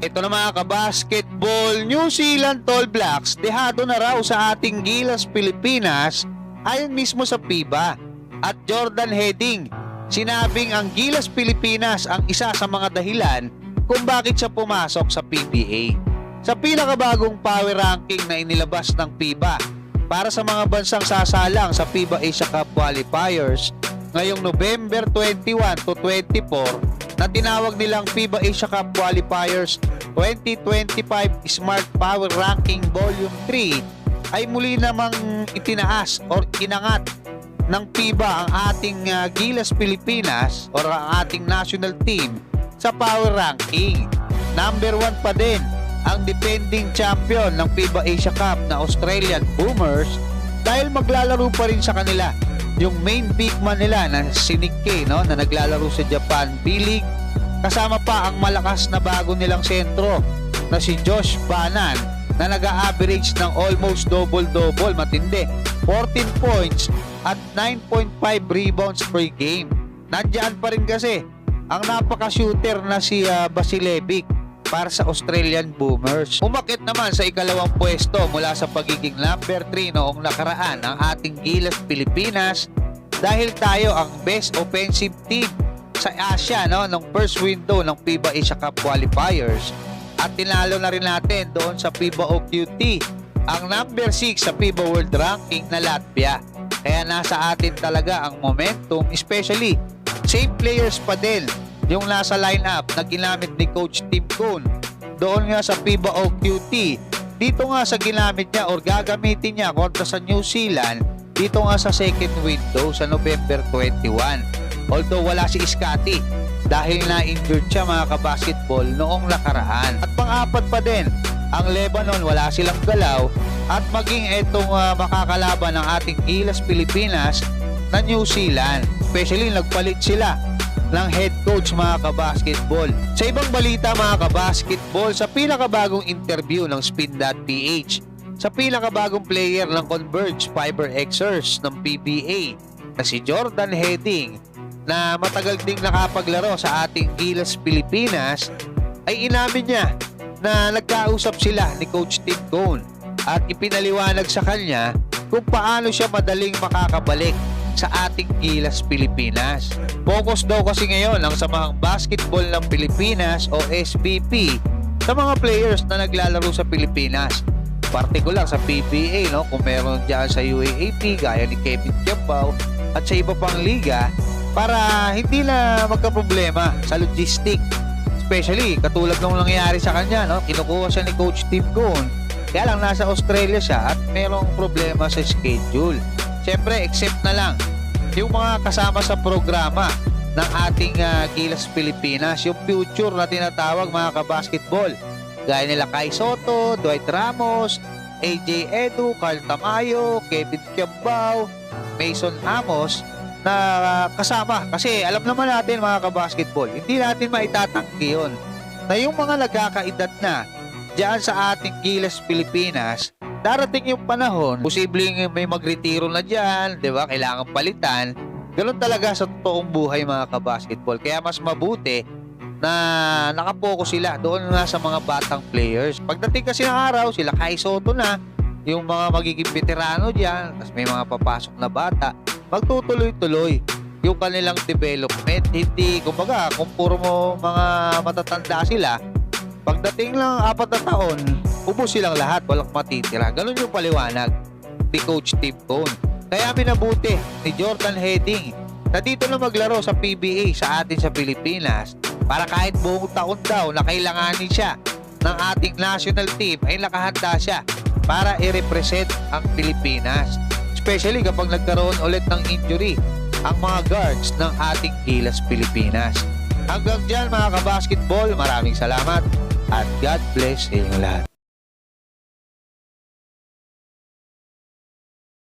Ito na mga kabasketball, New Zealand All Blacks dehado na raw sa ating Gilas Pilipinas ayon mismo sa FIBA. At Jordan Heading, sinabing ang Gilas Pilipinas ang isa sa mga dahilan kung bakit siya pumasok sa PBA. Sa pinakabagong power ranking na inilabas ng FIBA para sa mga bansang sasalang sa FIBA Asia Cup Qualifiers ngayong November 21 to 24 na tinawag nilang FIBA Asia Cup Qualifiers 2025 Smart Power Ranking Volume 3 ay muli namang itinaas or inangat ng FIBA ang ating Gilas Pilipinas or ang ating national team sa power ranking. Number 1 pa din ang defending champion ng FIBA Asia Cup na Australian Boomers dahil maglalaro pa rin sa kanila yung main big man nila na si Nick Kay, no, na naglalaro sa Japan B-League. Kasama pa ang malakas na bago nilang sentro na si Josh Banan na nag-a-average ng almost double-double, matindi, 14 points at 9.5 rebounds per game. Nandiyan pa rin kasi ang napaka-shooter na si Vasiljevic para sa Australian Boomers. Umakit naman sa ikalawang pwesto mula sa pagiging number 3 noong nakaraan ang ating Gilas Pilipinas dahil tayo ang best offensive team sa Asia, no, nung first window ng FIBA Asia Cup Qualifiers. At tinalo na rin natin doon sa FIBA OQT ang number 6 sa FIBA World Ranking na Latvia. Kaya nasa atin talaga ang momentum, especially same players pa din yung nasa lineup na ginamit ni Coach Tim Cone doon nga sa FIBA OQT. Dito nga sa ginamit niya or gagamitin niya kontra sa New Zealand dito nga sa second window sa November 21. Although wala si Scotty dahil na-injured siya mga kabasketball noong nakaraan. At pang-apat pa din ang Lebanon, wala silang galaw. At maging itong makakalaban ng ating Gilas Pilipinas na New Zealand. Especially nagpalit sila ng head coach mga kabasketball. Sa ibang balita mga kabasketball, sa pinakabagong interview ng Spin.ph, sa pinakabagong player ng Converge Fiber Xers ng PBA na si Jordan Heading na matagal ding nakapaglaro sa ating Gilas Pilipinas, ay inamin niya na nagkausap sila ni Coach Tim Cone at ipinaliwanag sa kanya kung paano siya madaling makakabalik sa ating Gilas Pilipinas. Focus daw kasi ngayon ang samahang basketball ng Pilipinas o SBP sa mga players na naglalaro sa Pilipinas. Partikular sa PBA, no, kung meron dyan sa UAAP gaya ni Kevin Kiambao at sa iba pang liga para hindi na magka-problema sa logistic. Especially katulad nung nangyari sa kanya, no, kinukuha siya ni Coach Tim Cone. Kaya lang nasa Australia siya at merong problema sa schedule. Siyempre, except na lang yung mga kasama sa programa ng ating Gilas Pilipinas, yung future na tinatawag mga kabasketball. Gaya nila Kai Soto, Dwight Ramos, AJ Edu, Carl Tamayo, Kevin Kiambao, Mason Amos na kasama. Kasi alam naman natin mga kabasketball, hindi natin maitatanggi yun na yung mga nagkakaedad na diyan sa ating Gilas Pilipinas, darating yung panahon, posibleng may magretiro na dyan, di ba? Kailangan palitan. Ganun talaga sa totoong buhay mga kabasketball. Kaya mas mabuti na nakapokus sila doon nga sa mga batang players. Pagdating kasi ng araw, sila Kai Soto na, yung mga magiging veterano dyan, tapos may mga papasok na bata, magtutuloy-tuloy yung kanilang development. Hindi, kumbaga, kung puro mo mga matatanda sila, pagdating lang 4 na taon, ubos silang lahat, walang matitira. Ganun yung paliwanag ni Coach Tim Cone. Kaya minabuti ni Jordan Heading na dito na maglaro sa PBA sa atin sa Pilipinas para kahit buong taon daw na kailanganin siya ng ating national team ay nakahanda siya para i-represent ang Pilipinas. Especially kapag nagkaroon ulit ng injury ang mga guards ng ating Gilas Pilipinas. Hanggang dyan mga kabasketball, maraming salamat at God bless sa inyong lahat.